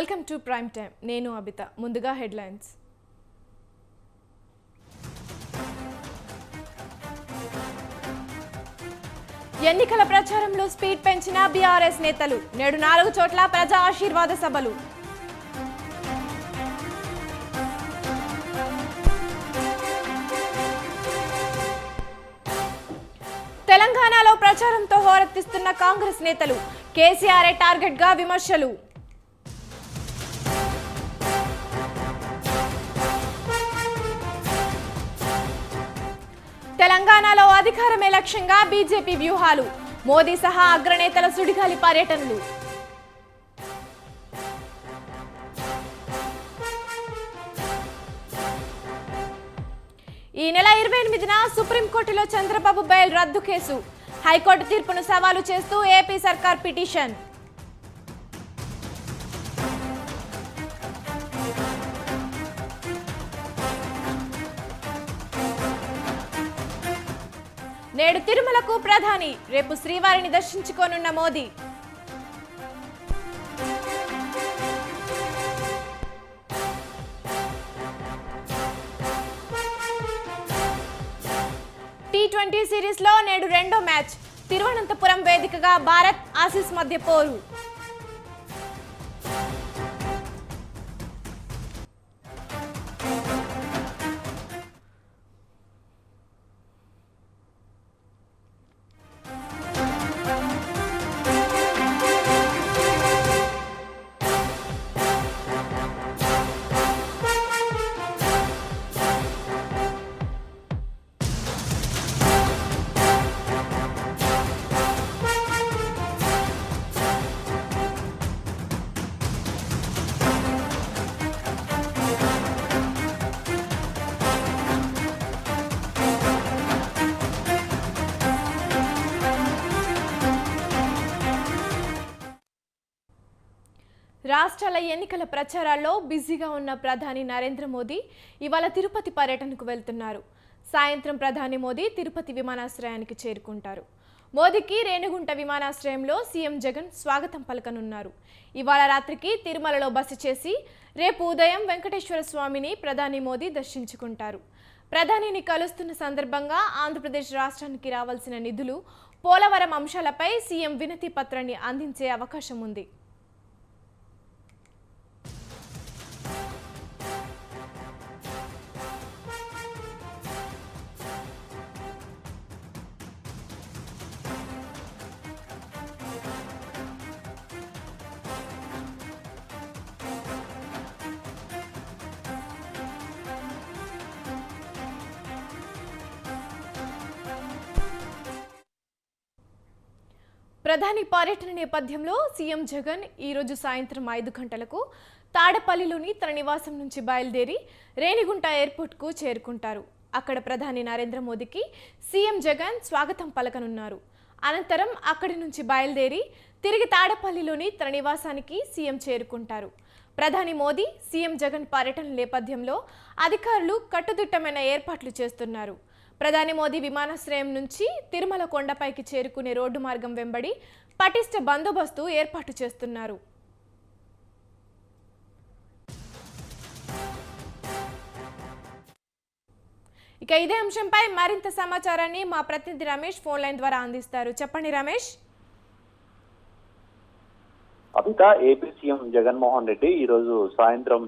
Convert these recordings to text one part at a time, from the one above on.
Welcome to prime time. నేను అబిత. ముందుగా headlines. ఎన్నికల ప్రచారంలో స్పీడ్ పెంచిన బీఆర్ఎస్ నేతలు. నేడు 4 చోట్ల ప్రజా ఆశీర్వాద సభలు. తెలంగాణలో ప్రచారంతో హోరెత్తిస్తున్న కాంగ్రెస్ నేతలు. కేసీఆర్ టార్గెట్ గా విమర్శలు. తెలంగాణలో అధికారమే లక్ష్యంగా బీజేపీ వ్యూహాలు. మోదీ సహా అగ్రనేతల సుడిగాలి పర్యటనలు. ఈ నెల 28న సుప్రీంకోర్టులో చంద్రబాబు బెయిల్ రద్దు కేసు. హైకోర్టు తీర్పును సవాలు చేస్తూ ఏపీ సర్కార్ పిటిషన్. నేడు తిరుమలకు ప్రధాని. రేపు శ్రీవారిని దర్శించుకోనున్న మోదీ. T20 సిరీస్ లో నేడు రెండో మ్యాచ్. తిరువనంతపురం వేదికగా భారత్ ఆసీస్ మధ్య పోరు. రాష్ట్రాల ఎన్నికల ప్రచారాల్లో బిజీగా ఉన్న ప్రధాని నరేంద్ర మోదీ ఇవాళ తిరుపతి పర్యటనకు వెళ్తున్నారు. సాయంత్రం ప్రధాని మోదీ తిరుపతి విమానాశ్రయానికి చేరుకుంటారు. మోదీకి రేణిగుంట విమానాశ్రయంలో సీఎం జగన్ స్వాగతం పలకనున్నారు. ఇవాళ రాత్రికి తిరుమలలో బస చేసి రేపు ఉదయం వెంకటేశ్వర స్వామిని ప్రధాని మోదీ దర్శించుకుంటారు. ప్రధానిని కలుస్తున్న సందర్భంగా ఆంధ్రప్రదేశ్ రాష్ట్రానికి రావాల్సిన నిధులు, పోలవరం అంశాలపై సీఎం వినతి పత్రాన్ని అందించే అవకాశం ఉంది. ప్రధాని పర్యటన నేపథ్యంలో సీఎం జగన్ ఈరోజు సాయంత్రం 5 గంటలకు తాడపల్లిలోని తన నివాసం నుంచి బయలుదేరి రేణిగుంట ఎయిర్పోర్ట్కు చేరుకుంటారు. అక్కడ ప్రధాని నరేంద్ర మోదీకి సీఎం జగన్ స్వాగతం పలకనున్నారు. అనంతరం అక్కడి నుంచి బయలుదేరి తిరిగి తాడపల్లిలోని తన నివాసానికి సీఎం చేరుకుంటారు. ప్రధాని మోదీ, సీఎం జగన్ పర్యటన నేపథ్యంలో అధికారులు కట్టుదిట్టమైన ఏర్పాట్లు చేస్తున్నారు. ప్రధాని మోదీ విమానాశ్రయం నుంచి తిరుమల కొండపైకి చేరుకునే రోడ్డు మార్గం వెంబడి పటిష్ట బందోబస్తు ఏర్పాటు చేస్తున్నారు. ఇక ఇదే అంశంపై మరింత సమాచారాన్ని మా ప్రతినిధి రమేష్ ఫోన్ లైన్ ద్వారా అందిస్తారు. చెప్పండి రమేష్. అబిత, ఏపీ సీఎం జగన్మోహన్ రెడ్డి ఈరోజు సాయంత్రం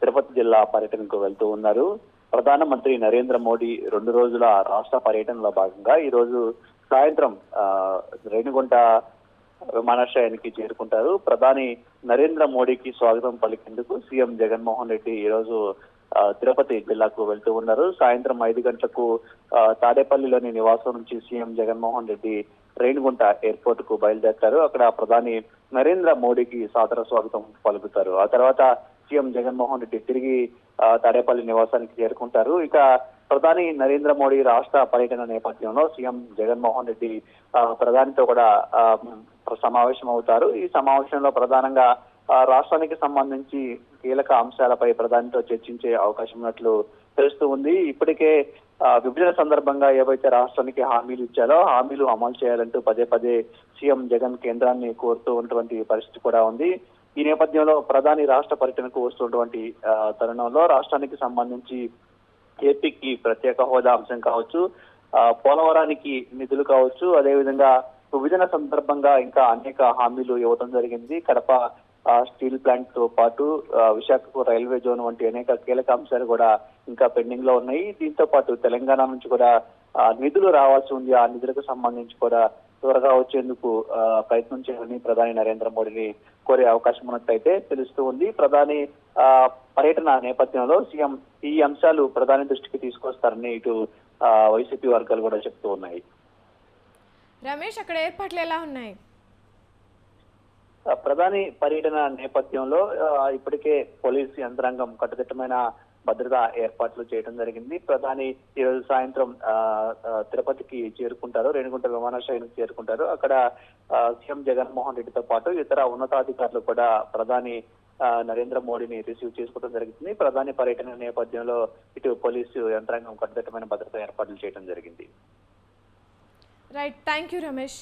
తిరుపతి జిల్లా పర్యటనకు వెళ్తూ ఉన్నారు. ప్రధానమంత్రి నరేంద్ర మోడీ 2 రోజుల రాష్ట్ర పర్యటనలో భాగంగా ఈ రోజు సాయంత్రం రేణిగుంట విమానాశ్రయానికి చేరుకుంటారు. ప్రధాని నరేంద్ర మోడీకి స్వాగతం పలికేందుకు సీఎం జగన్మోహన్ రెడ్డి ఈ రోజు తిరుపతి జిల్లాకు వెళ్తూ ఉన్నారు. సాయంత్రం 5 గంటలకు తాడేపల్లిలోని నివాసం నుంచి సీఎం జగన్మోహన్ రెడ్డి రేణిగుంట ఎయిర్పోర్ట్ కు బయలుదేరతారు. అక్కడ ప్రధాని నరేంద్ర మోడీకి సాదర స్వాగతం పలుకుతారు. ఆ తర్వాత సీఎం జగన్మోహన్ రెడ్డి తిరిగి తాడేపల్లి నివాసానికి చేరుకుంటారు. ఇక ప్రధాని నరేంద్ర మోడీ రాష్ట్ర పర్యటన నేపథ్యంలో సీఎం జగన్మోహన్ రెడ్డి ప్రధానితో కూడా సమావేశం అవుతారు. ఈ సమావేశంలో ప్రధానంగా రాష్ట్రానికి సంబంధించి కీలక అంశాలపై ప్రధానితో చర్చించే అవకాశం ఉన్నట్లు తెలుస్తూ ఉంది. ఇప్పటికే విభజన సందర్భంగా ఏవైతే రాష్ట్రానికి హామీలు ఇచ్చారో హామీలు అమలు చేయాలంటూ పదే పదే సీఎం జగన్ కేంద్రాన్ని కోరుతూ ఉన్నటువంటి పరిస్థితి కూడా ఉంది. ఈ నేపథ్యంలో ప్రధాని రాష్ట్ర పర్యటనకు వస్తున్నటువంటి తరుణంలో రాష్ట్రానికి సంబంధించి ఏపీకి ప్రత్యేక హోదా అంశం కావచ్చు, పోలవరానికి నిధులు కావచ్చు, అదేవిధంగా విభజన సందర్భంగా ఇంకా అనేక హామీలు ఇవ్వడం జరిగింది. కడప స్టీల్ ప్లాంట్ తో పాటు విశాఖకు రైల్వే జోన్ వంటి అనేక కీలక అంశాలు కూడా ఇంకా పెండింగ్ లో ఉన్నాయి. దీంతో పాటు తెలంగాణ నుంచి కూడా నిధులు రావాల్సి ఉంది. ఆ నిధులకు సంబంధించి కూడా త్వరగా వచ్చేందుకు ప్రయత్నం చేయాలని ప్రధాని నరేంద్ర మోడీని కోరే అవకాశం ఉన్నట్లయితే తెలుస్తూ ఉంది. ప్రధాని పర్యటన నేపథ్యంలో సీఎం ఈ అంశాలు ప్రధాని దృష్టికి తీసుకొస్తారని ఇటు వైసీపీ వర్గాలు కూడా చెప్తూ ఉన్నాయి. రమేష్, అక్కడ ఏర్పాట్లు ఎలా ఉన్నాయి? ప్రధాని పర్యటన నేపథ్యంలో ఇప్పటికే పోలీసు యంత్రాంగం కట్టుదిట్టమైన భద్రతా ఏర్పాట్లు చేయడం జరిగింది. ప్రధాని ఈ రోజు సాయంత్రం తిరుపతికి చేరుకుంటారు, రేణిగుంట విమానాశ్రయానికి చేరుకుంటారు. అక్కడ సీఎం జగన్మోహన్ రెడ్డితో పాటు ఇతర ఉన్నతాధికారులు కూడా ప్రధాని నరేంద్ర మోడీని రిసీవ్ చేసుకోవడం జరుగుతుంది. ప్రధాని పర్యటన నేపథ్యంలో ఇటు పోలీసు యంత్రాంగం కట్టుదిట్టమైన భద్రతా ఏర్పాట్లు చేయడం జరిగింది. Right, thank you Ramesh.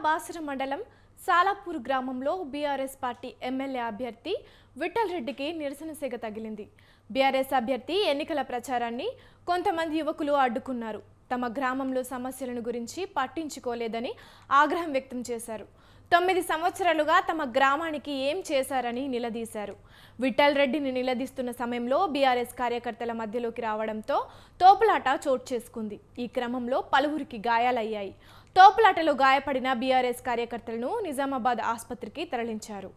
Basara మండలం సాలాపూర్ గ్రామంలో బీఆర్ఎస్ పార్టీ ఎమ్మెల్యే అభ్యర్థి విఠల్ రెడ్డికి నిరసన సెగ తగిలింది. బీఆర్ఎస్ అభ్యర్థి ఎన్నికల ప్రచారాన్ని కొంతమంది యువకులు అడ్డుకున్నారు. తమ గ్రామంలో సమస్యలను గురించి పట్టించుకోలేదని ఆగ్రహం వ్యక్తం చేశారు. 9 సంవత్సరాలుగా తమ గ్రామానికి ఏం చేశారని నిలదీశారు. విఠల్ రెడ్డిని నిలదీస్తున్న సమయంలో బీఆర్ఎస్ కార్యకర్తల మధ్యలోకి రావడంతో తోపులాట చోటు చేసుకుంది. ఈ క్రమంలో పలువురికి గాయాలయ్యాయి. తోపులాటలో గాయపడిన బీఆర్ఎస్ కార్యకర్తలను నిజామాబాద్ ఆసుపత్రికి తరలించారు.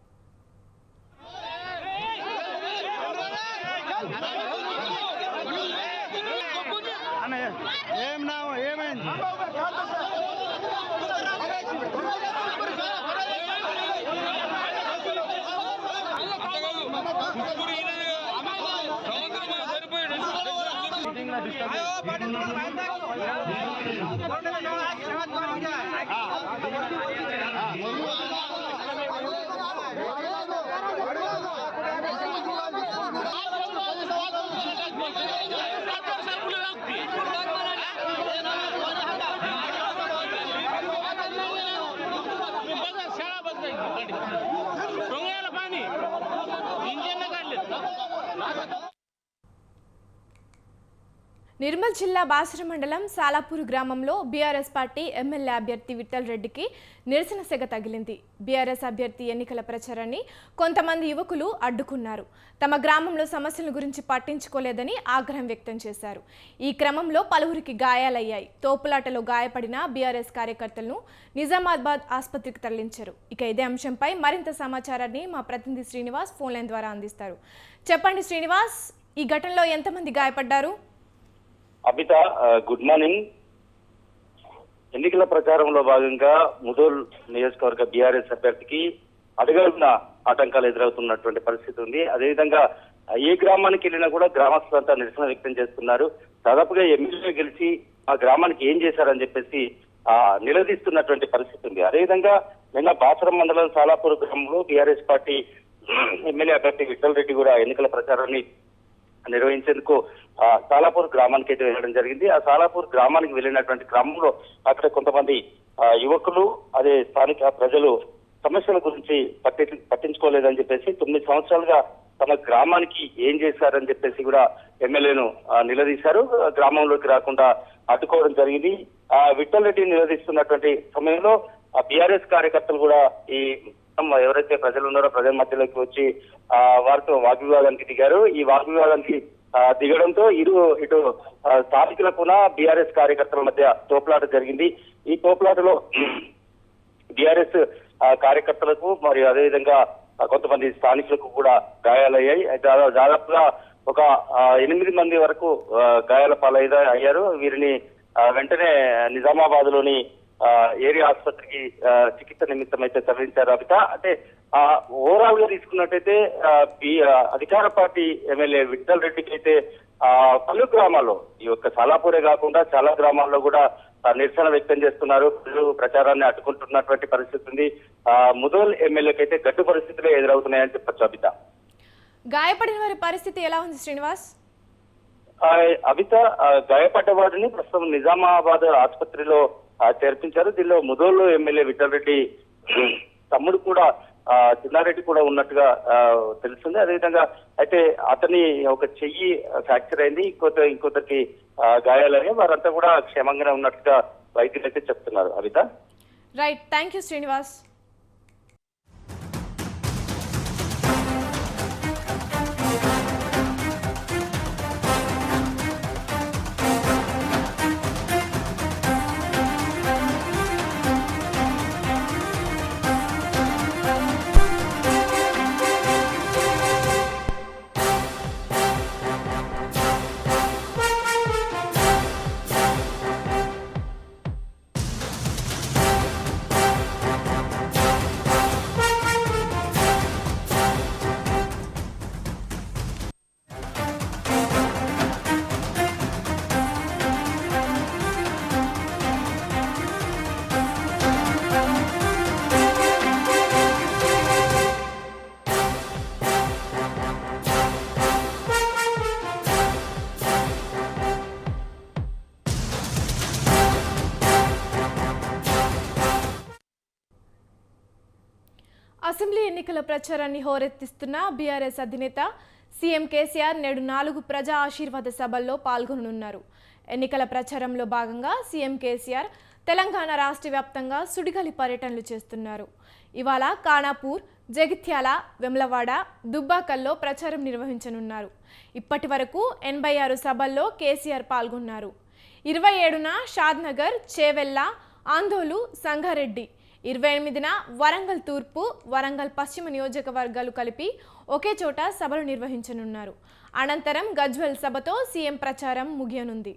నిర్మల్ జిల్లా బాసర మండలం సాలాపూర్ గ్రామంలో బీఆర్ఎస్ పార్టీ ఎమ్మెల్యే అభ్యర్థి విఠల్ రెడ్డికి నిరసన సెగ తగిలింది. బీఆర్ఎస్ అభ్యర్థి ఎన్నికల ప్రచారాన్ని కొంతమంది యువకులు అడ్డుకున్నారు. తమ గ్రామంలో సమస్యల గురించి పట్టించుకోలేదని ఆగ్రహం వ్యక్తం చేశారు. ఈ క్రమంలో పలువురికి గాయాలయ్యాయి. తోపులాటలో గాయపడిన బీఆర్ఎస్ కార్యకర్తలను నిజామాబాద్ ఆసుపత్రికి తరలించారు. ఇక ఇదే అంశంపై మరింత సమాచారాన్ని మా ప్రతినిధి శ్రీనివాస్ ఫోన్ లైన్ ద్వారా అందిస్తారు. చెప్పండి శ్రీనివాస్, ఈ ఘటనలో ఎంతమంది గాయపడ్డారు? Abitha, good morning. ఎన్నికల ప్రచారంలో భాగంగా ముదోల్ నియోజకవర్గ బీఆర్ఎస్ అభ్యర్థికి అడుగడుగున ఆటంకాలు ఎదురవుతున్నటువంటి పరిస్థితి ఉంది. అదేవిధంగా ఏ గ్రామానికి వెళ్ళినా కూడా గ్రామస్తులంతా నిరసన వ్యక్తం చేస్తున్నారు. దాదాపుగా ఎమ్మెల్యే గెలిచి ఆ గ్రామానికి ఏం చేశారని చెప్పేసి నిలదీస్తున్నటువంటి పరిస్థితి ఉంది. అదేవిధంగా నిన్న బాసరం మండలం సాలాపూర్ గ్రామంలో బీఆర్ఎస్ పార్టీ ఎమ్మెల్యే అభ్యర్థి విఠల్ రెడ్డి కూడా ఎన్నికల ప్రచారాన్ని నిర్వహించేందుకు సాలాపూర్ గ్రామానికి అయితే వెళ్ళడం జరిగింది. ఆ సాలాపూర్ గ్రామానికి వెళ్ళినటువంటి క్రమంలో అక్కడ కొంతమంది యువకులు, అదే స్థానిక ప్రజలు సమస్యల గురించి పట్టించుకోలేదని చెప్పేసి 9 సంవత్సరాలుగా తమ గ్రామానికి ఏం చేశారని చెప్పేసి కూడా ఎమ్మెల్యేను నిలదీశారు. గ్రామంలోకి రాకుండా అడ్డుకోవడం జరిగింది. విఠల్ రెడ్డిని నిలదీస్తున్నటువంటి సమయంలో బీఆర్ఎస్ కార్యకర్తలు కూడా ఈ ఎవరైతే ప్రజలు ఉన్నారో ప్రజల మధ్యలోకి వచ్చి వారితో వాగ్వివాదానికి దిగారు. ఈ వాగ్వివాదానికి దిగడంతో ఇటు స్థానికులకు బీఆర్ఎస్ కార్యకర్తల మధ్య తోపులాట జరిగింది. ఈ తోపులాటలో బీఆర్ఎస్ కార్యకర్తలకు మరియు అదేవిధంగా కొంతమంది స్థానికులకు కూడా గాయాలయ్యాయి. దాదాపుగా ఒక 8 మంది వరకు గాయాల పాలయ్యారు. వీరిని వెంటనే నిజామాబాద్ లోని ఏరియా ఆసుపత్రికి చికిత్స నిమిత్తం అయితే తరలించారు. అంటే ఓవరాల్ గా తీసుకున్నట్టయితే అధికార పార్టీ ఎమ్మెల్యే విఠల్ రెడ్డికి అయితే పలు గ్రామాల్లో ఈ యొక్క సాలాపూరే కాకుండా చాలా గ్రామాల్లో కూడా నిరసన వ్యక్తం చేస్తున్నారు. ప్రచారాన్ని అడ్డుకుంటున్నటువంటి పరిస్థితి ఉంది. ముదోల్ ఎమ్మెల్యేకి అయితే గడ్డు పరిస్థితులే ఎదురవుతున్నాయని చెప్పొచ్చు. గాయపడిన వారి పరిస్థితి ఎలా ఉంది శ్రీనివాస్? గాయపడ్డ వారిని ప్రస్తుతం నిజామాబాద్ ఆసుపత్రిలో చేర్పించారు. దీనిలో ముదోల్ ఎమ్మెల్యే విఠల్ రెడ్డి తమ్ముడు కూడా చిన్నారెడ్డి కూడా ఉన్నట్టుగా తెలుస్తుంది. అదేవిధంగా అయితే అతని ఒక చెయ్యి ఫ్రాక్చర్ అయింది, ఇంకొకరికి గాయాలని, వారంతా కూడా క్షేమంగానే ఉన్నట్టుగా వైద్యులు అయితే చెప్తున్నారు. Right, thank you Srinivas. Assembly ఎన్నికల ప్రచారాన్ని హోరెత్తిస్తున్న బీఆర్ఎస్ అధినేత సీఎం కేసీఆర్ నేడు 4 ప్రజా ఆశీర్వాద సభల్లో పాల్గొననున్నారు. ఎన్నికల ప్రచారంలో భాగంగా సీఎం కేసీఆర్ తెలంగాణ రాష్ట్ర వ్యాప్తంగా సుడిగాలి పర్యటనలు చేస్తున్నారు. ఇవాళ ఖానాపూర్, జగిత్యాల, వెమ్లవాడ, దుబ్బాకల్లో ప్రచారం నిర్వహించనున్నారు. ఇప్పటి వరకు 86 సభల్లో కేసీఆర్ పాల్గొన్నారు. 27న షాద్నగర్, చేవెళ్ల, ఆందోలు, సంగారెడ్డి, 28న వరంగల్ తూర్పు, వరంగల్ పశ్చిమ నియోజకవర్గాలు కలిపి ఒకే చోట సభలు నిర్వహించనున్నారు. అనంతరం గజ్వెల్ సభతో సీఎం ప్రచారం ముగియనుంది.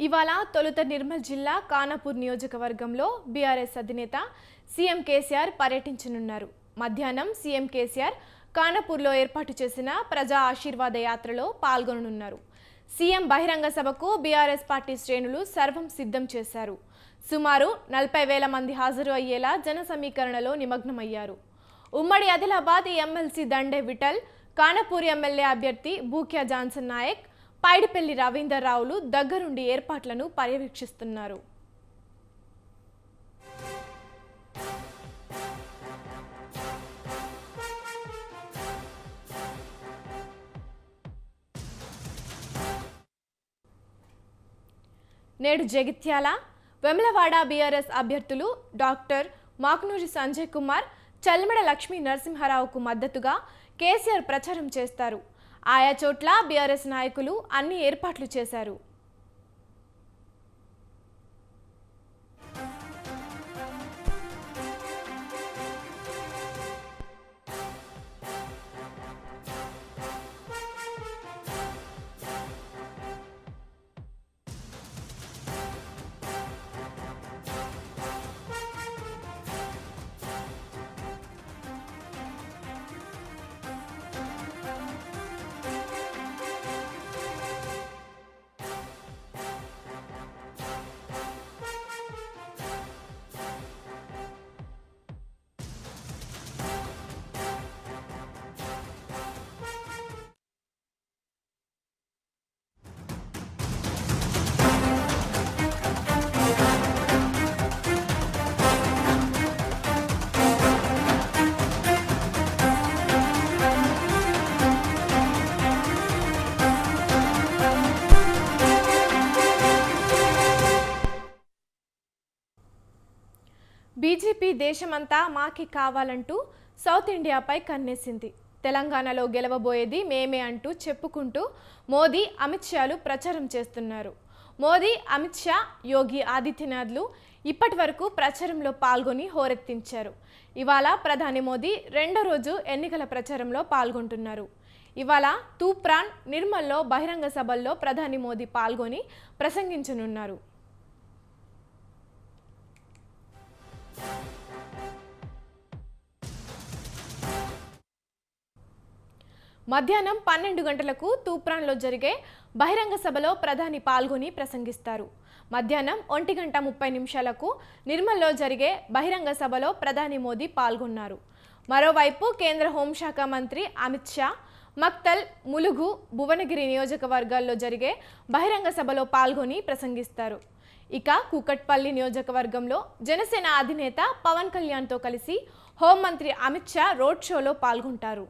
ఇవాళ తొలుత నిర్మల్ జిల్లా ఖానాపూర్ నియోజకవర్గంలో బీఆర్ఎస్ అధినేత సీఎం కేసీఆర్ పర్యటించనున్నారు. మధ్యాహ్నం సీఎం కేసీఆర్ ఖానాపూర్లో ఏర్పాటు చేసిన ప్రజా ఆశీర్వాద యాత్రలో పాల్గొననున్నారు. సీఎం బహిరంగ సభకు బీఆర్ఎస్ పార్టీ శ్రేణులు సర్వం సిద్ధం చేశారు. సుమారు 40,000 మంది హాజరు అయ్యేలా జన సమీకరణలో నిమగ్నమయ్యారు. ఉమ్మడి ఆదిలాబాద్ ఎమ్మెల్సీ దండే విఠల్, ఖానాపూర్ ఎమ్మెల్యే అభ్యర్థి బూక్యా జాన్సన్ నాయక్, పైడిపల్లి రవీందర్ రావులు దగ్గరుండి ఏర్పాట్లను పర్యవేక్షిస్తున్నారు. నేడు జగిత్యాల, వెమ్లవాడ బీఆర్ఎస్ అభ్యర్థులు డాక్టర్ మాక్నూరి సంజయ్ కుమార్, చల్మెడ లక్ష్మీ నరసింహారావుకు మద్దతుగా కేసీఆర్ ప్రచారం చేస్తారు. ఆయా చోట్ల బీఆర్ఎస్ నాయకులు అన్ని ఏర్పాట్లు చేశారు. బీజేపీ దేశమంతా మాకి కావాలంటూ సౌత్ ఇండియాపై కన్నేసింది. తెలంగాణలో గెలవబోయేది మేమే అంటూ చెప్పుకుంటూ మోదీ, అమిత్ షాలు ప్రచారం చేస్తున్నారు. మోదీ, అమిత్ షా, యోగి ఆదిత్యనాథ్లు ఇప్పటి వరకు ప్రచారంలో పాల్గొని హోరెత్తించారు. ఇవాళ ప్రధాని మోదీ రెండో రోజు ఎన్నికల ప్రచారంలో పాల్గొంటున్నారు. ఇవాళ తూప్రాన్, నిర్మల్లో బహిరంగ సభల్లో ప్రధాని మోదీ పాల్గొని ప్రసంగించనున్నారు. మధ్యాహ్నం 12 గంటలకు తూప్రాన్లో జరిగే బహిరంగ సభలో ప్రధాని పాల్గొని ప్రసంగిస్తారు. మధ్యాహ్నం 1:30 నిర్మల్లో జరిగే బహిరంగ సభలో ప్రధాని మోదీ పాల్గొన్నారు. మరోవైపు కేంద్ర హోంశాఖ మంత్రి అమిత్ షా మక్తల్, ములుగు, భువనగిరి నియోజకవర్గాల్లో జరిగే బహిరంగ సభలో పాల్గొని ప్రసంగిస్తారు. ఇక కూకట్పల్లి నియోజకవర్గంలో జనసేన అధినేత పవన్ కళ్యాణ్తో కలిసి హోంమంత్రి అమిత్ షా రోడ్ షోలో పాల్గొంటారు.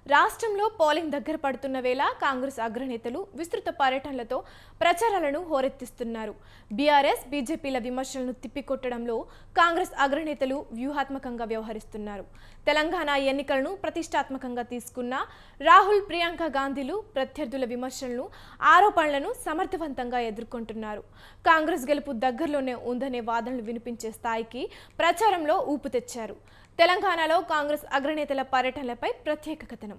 రాష్ట్రంలో పోలింగ్ దగ్గర పడుతున్న వేళ కాంగ్రెస్ అగ్రనేతలు విస్తృత పర్యటనలతో ప్రచారాలను హోరెత్తిస్తున్నారు. బీఆర్ఎస్, బీజేపీల విమర్శలను తిప్పికొట్టడంలో కాంగ్రెస్ అగ్రనేతలు వ్యూహాత్మకంగా వ్యవహరిస్తున్నారు. తెలంగాణ ఎన్నికలను ప్రతిష్టాత్మకంగా తీసుకున్న రాహుల్, ప్రియాంక గాంధీలు ప్రత్యర్థుల విమర్శలను, ఆరోపణలను సమర్థవంతంగా ఎదుర్కొంటున్నారు. కాంగ్రెస్ గెలుపు దగ్గరలోనే ఉందనే వాదనలు వినిపించే స్థాయికి ప్రచారంలో ఊపు తెచ్చారు. తెలంగాణలో కాంగ్రెస్ అగ్రనేతల పర్యటనలపై ప్రత్యేక కథనం.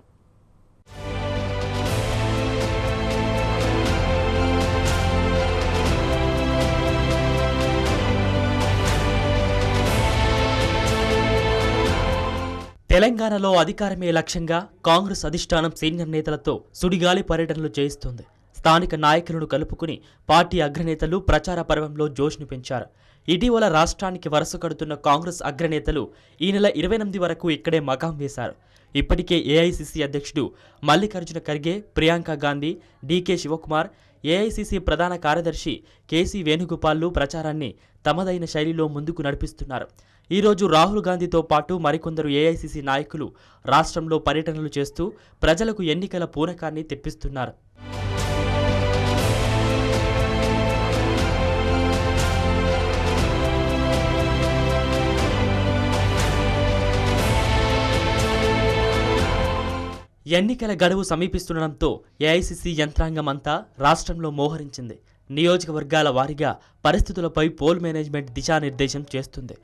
తెలంగాణలో అధికారమే లక్ష్యంగా కాంగ్రెస్ అధిష్టానం సీనియర్ నేతలతో సుడిగాలి పర్యటనలు చేయిస్తోంది. స్థానిక నాయకులను కలుపుకుని పార్టీ అగ్రనేతలు ప్రచార పర్వంలో జోష్ను పెంచారు. ఇటీవల రాష్ట్రానికి వరుస కడుతున్న కాంగ్రెస్ అగ్రనేతలు ఈ నెల 28 వరకు ఇక్కడే మకాం వేశారు. ఇప్పటికే ఏఐసీసీ అధ్యక్షుడు మల్లికార్జున ఖర్గే, ప్రియాంక గాంధీ, డీకే శివకుమార్, ఏఐసీసీ ప్రధాన కార్యదర్శి కేసీ వేణుగోపాల్లు ప్రచారాన్ని తమదైన శైలిలో ముందుకు నడిపిస్తున్నారు. ఈరోజు రాహుల్ గాంధీతో పాటు మరికొందరు ఏఐసీసీ నాయకులు రాష్ట్రంలో పర్యటనలు చేస్తూ ప్రజలకు ఎన్నికల పూనకాన్ని తెప్పిస్తున్నారు. ఎన్నికల గడువు సమీపిస్తుండటంతో ఏఐసీసీ యంత్రాంగం అంతా రాష్ట్రంలో మోహరించింది. నియోజకవర్గాల వారీగా పరిస్థితులపై పోల్ మేనేజ్మెంట్ దిశానిర్దేశం చేస్తుంది.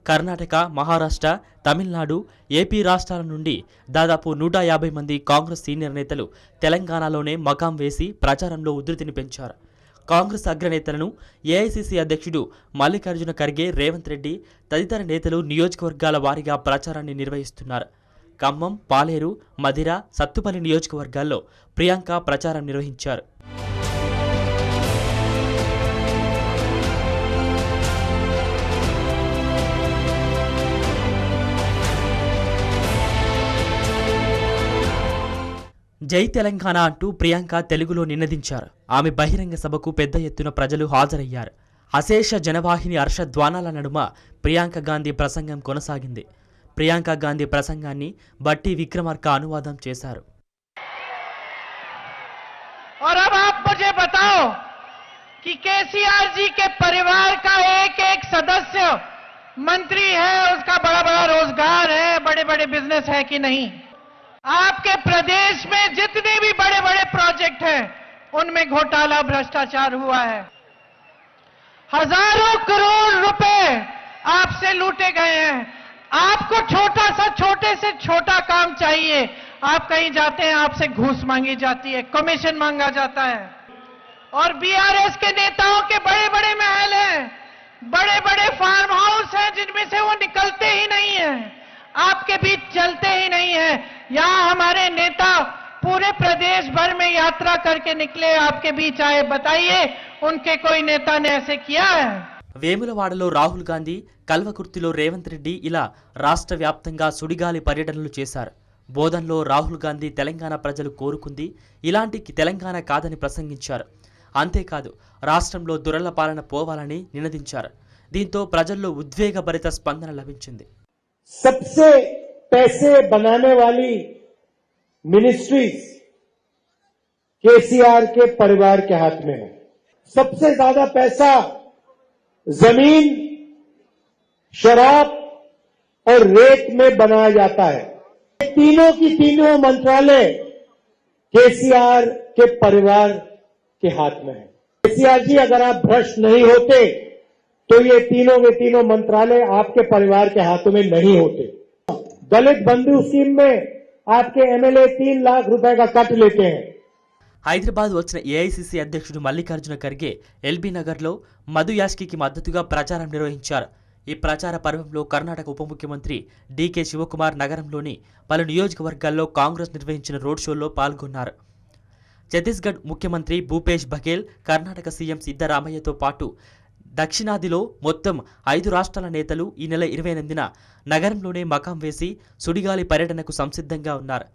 కర్ణాటక, మహారాష్ట్ర, తమిళనాడు, ఏపీ రాష్ట్రాల నుండి దాదాపు 150 మంది కాంగ్రెస్ సీనియర్ నేతలు తెలంగాణలోనే మకాం వేసి ప్రచారంలో ఉధృతిని పెంచారు. కాంగ్రెస్ అగ్రనేతలను ఏఐసీసీ అధ్యక్షుడు మల్లికార్జున ఖర్గే, రేవంత్ రెడ్డి తదితర నేతలు నియోజకవర్గాల వారీగా ప్రచారాన్ని నిర్వహిస్తున్నారు. ఖమ్మం, పాలేరు, మధిర, సత్తుపల్లి నియోజకవర్గాల్లో ప్రియాంక ప్రచారం నిర్వహించారు. జై తెలంగాణ అంటూ ప్రియాంక తెలుగులో నినదించారు. ఆమె బహిరంగ సభకు పెద్ద ఎత్తున ప్రజలు హాజరయ్యారు. అశేష జనవాహిని హర్షధ్వానాల నడుమ ప్రియాంక గాంధీ ప్రసంగం కొనసాగింది. ప్రియాంక గాంధీ ప్రసంగాన్ని బట్టి విక్రమార్క అనువాదం చేశారు. और अब आप मुझे बताओ कि केसीआर जी के परिवार का एक एक सदस्य मंत्री है, उसका बड़ा बड़ा रोजगार है, बड़े बड़े बिजनेस है कि नहीं? आपके प्रदेश में जितने भी बड़े बड़े प्रोजेक्ट हैं उनमें घोटाला, भ्रष्टाचार हुआ है. हजारों करोड़ रुपए आपसे लूटे गए हैं. आपको छोटे से छोटा काम चाहिए, आप कहीं जाते हैं आपसे घूस मांगी जाती है, कमीशन मांगा जाता है. और बीआरएस के नेताओं के बड़े बड़े महल हैं, बड़े बड़े फार्म हाउस हैं जिनमें से वो निकलते ही नहीं है, आपके बीच चलते ही नहीं है. यहाँ हमारे नेता पूरे प्रदेश भर में यात्रा करके निकले, आपके बीच आए, बताइए उनके कोई नेता ने ऐसे किया है? వేములవాడలో రాహుల్ గాంధీ, కల్వకుర్తిలో రేవంత్ రెడ్డి ఇలా రాష్ట్ర వ్యాప్తంగా సుడిగాలి పర్యటనలు చేశారు. బోధన్లో రాహుల్ గాంధీ తెలంగాణ ప్రజలు కోరుకుంది ఇలాంటి తెలంగాణ కాదని ప్రసంగించారు. అంతేకాదు రాష్ట్రంలో దురల పాలన పోవాలని నినదించారు. దీంతో ప్రజల్లో ఉద్వేగభరిత స్పందన లభించింది. सबसे पैसे बनाने वाली मिनिस्ट्रीज केसीआर के परिवार के हाथ में है। सबसे ज्यादा पैसा जमीन, शराब और रेत में बनाया जाता है। तीनों की तीनों मंत्रालय केसीआर के परिवार के हाथ में है। केसीआर जी, अगर आप भ्रष्ट नहीं होते तो ये तीनों के तीनों मंत्रालय आपके परिवार के हाथों में नहीं होते। दलित बंधु स्कीम में आपके एमएलए 3 लाख रुपए का कट लेते हैं। హైదరాబాద్ వచ్చిన ఏఐసీసీ అధ్యక్షుడు మల్లికార్జున ఖర్గే ఎల్బీ నగర్లో మధు యాష్కికి మద్దతుగా ప్రచారం నిర్వహించారు. ఈ ప్రచార పర్వంలో కర్ణాటక ఉప ముఖ్యమంత్రి డీకే శివకుమార్ నగరంలోని పలు నియోజకవర్గాల్లో కాంగ్రెస్ నిర్వహించిన రోడ్ షోల్లో పాల్గొన్నారు. ఛత్తీస్గఢ్ ముఖ్యమంత్రి భూపేష్ బఘేల్, కర్ణాటక సీఎం సిద్ధరామయ్యతో పాటు దక్షిణాదిలో మొత్తం 5 రాష్ట్రాల నేతలు ఈ నెల 28న నగరంలోనే మకాం వేసి సుడిగాలి పర్యటనకు సంసిద్ధంగా ఉన్నారు.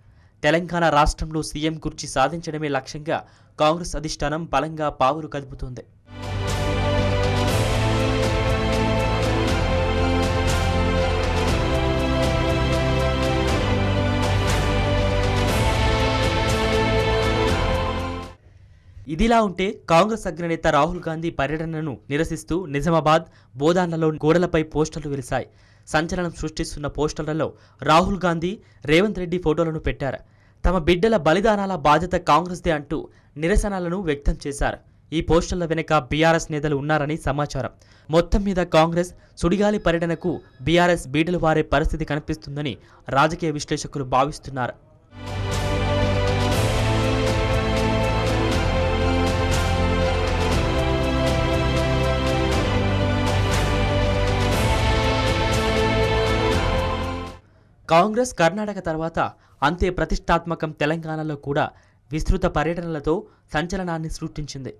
తెలంగాణ రాష్ట్రంలో సీఎం కుర్చీ సాధించడమే లక్ష్యంగా కాంగ్రెస్ అధిష్టానం బలంగా పావులు కదుపుతోంది. ఇదిలా ఉంటే కాంగ్రెస్ అగ్రనేత రాహుల్ గాంధీ పర్యటనను నిరసిస్తూ నిజామాబాద్, బోదాన్లలో గోడలపై పోస్టర్లు వెలిశాయి. సంచలనం సృష్టిస్తున్న పోస్టర్లలో రాహుల్ గాంధీ, రేవంత్ రెడ్డి ఫోటోలను పెట్టారు. తమ బిడ్డల బలిదానాల బాధ్యత కాంగ్రెస్దే అంటూ నిరసనలను వ్యక్తం చేశారు. ఈ పోస్టర్ల వెనుక బీఆర్ఎస్ నేతలు ఉన్నారని సమాచారం. మొత్తం మీద కాంగ్రెస్ సుడిగాలి పర్యటనకు బీఆర్ఎస్ బీటలు వారే పరిస్థితి కనిపిస్తుందని రాజకీయ విశ్లేషకులు భావిస్తున్నారు. కాంగ్రెస్ కర్ణాటక తర్వాత అంతే ప్రతిష్టాత్మకం తెలంగాణలో కూడా విస్తృత పర్యటనలతో సంచలనాన్ని సృష్టించింది.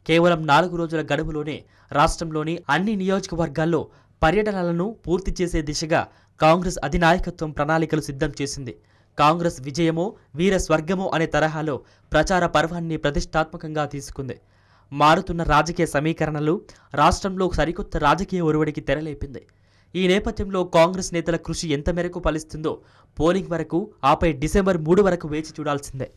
కేవలం 4 రోజుల గడువులోనే రాష్ట్రంలోని అన్ని నియోజకవర్గాల్లో పర్యటనలను పూర్తి చేసే దిశగా కాంగ్రెస్ అధినాయకత్వం ప్రణాళికలు సిద్ధం చేసింది. కాంగ్రెస్ విజయమో వీర స్వర్గమో అనే తరహాలో ప్రచార పర్వాన్ని ప్రతిష్టాత్మకంగా తీసుకుంది. మారుతున్న రాజకీయ సమీకరణలు రాష్ట్రంలో సరికొత్త రాజకీయ ఒరవడికి తెరలేపింది. ఈ నేపథ్యంలో కాంగ్రెస్ నేతల కృషి ఎంత మేరకు ఫలిస్తుందో పోలింగ్ వరకు, ఆపై డిసెంబర్ 3 వరకు వేచి చూడాల్సిందే.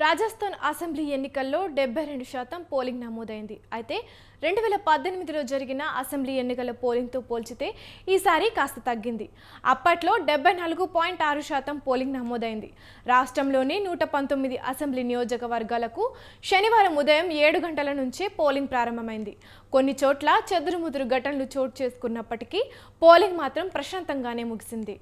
రాజస్థాన్ అసెంబ్లీ ఎన్నికల్లో 72% పోలింగ్ నమోదైంది. అయితే 2018లో జరిగిన అసెంబ్లీ ఎన్నికల పోలింగ్తో పోల్చితే ఈసారి కాస్త తగ్గింది. అప్పట్లో 74.6% పోలింగ్ నమోదైంది. రాష్ట్రంలోని 119 అసెంబ్లీ నియోజకవర్గాలకు శనివారం ఉదయం 7 గంటల నుంచే పోలింగ్ ప్రారంభమైంది. కొన్ని చోట్ల చెదురుముదురు ఘటనలు చోటు చేసుకున్నప్పటికీ పోలింగ్ మాత్రం ప్రశాంతంగానే ముగిసింది.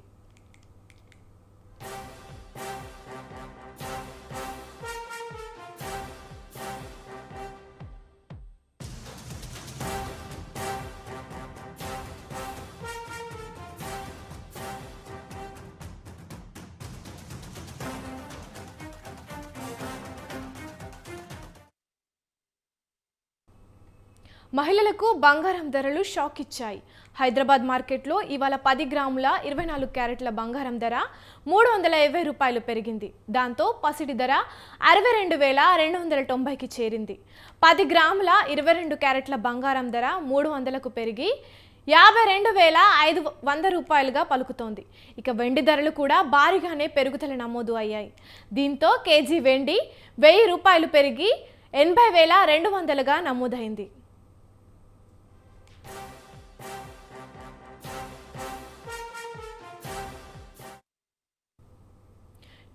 మహిళలకు బంగారం ధరలు షాక్ ఇచ్చాయి. హైదరాబాద్ మార్కెట్లో ఇవాళ 10 గ్రాముల 24 క్యారెట్ల బంగారం ధర 320 రూపాయలు పెరిగింది. దాంతో పసిడి ధర 62,290కి చేరింది. 10 గ్రాముల 22 క్యారెట్ల బంగారం ధర 300కు పెరిగి 52,500 రూపాయలుగా పలుకుతోంది. ఇక వెండి ధరలు కూడా భారీగానే పెరుగుదల నమోదు అయ్యాయి. దీంతో కేజీ వెండి 1000 రూపాయలు పెరిగి 80,200గా నమోదైంది.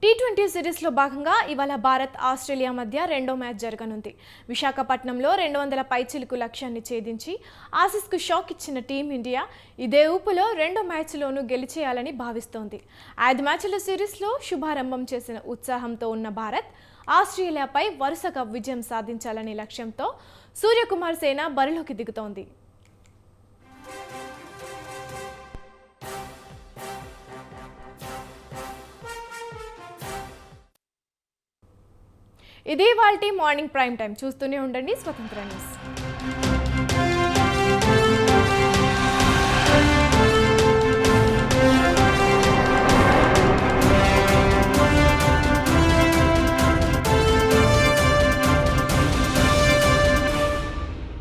T20 సిరీస్లో భాగంగా ఇవాళ భారత్ ఆస్ట్రేలియా మధ్య రెండో మ్యాచ్ జరగనుంది. విశాఖపట్నంలో 200 పైచిలుకు లక్ష్యాన్ని ఛేదించి ఆసీస్కు షాక్ ఇచ్చిన టీమిండియా ఇదే ఊపులో రెండో మ్యాచ్లోనూ గెలిచేయాలని భావిస్తోంది. 5 మ్యాచ్ల సిరీస్లో శుభారంభం చేసిన ఉత్సాహంతో ఉన్న భారత్ ఆస్ట్రేలియాపై వరుసగా విజయం సాధించాలనే లక్ష్యంతో సూర్యకుమార్ సేన బరిలోకి దిగుతోంది. ఇది వాల్టీ మార్నింగ్ ప్రైమ్ టైం. చూస్తూనే ఉండండి స్వతంత్ర న్యూస్.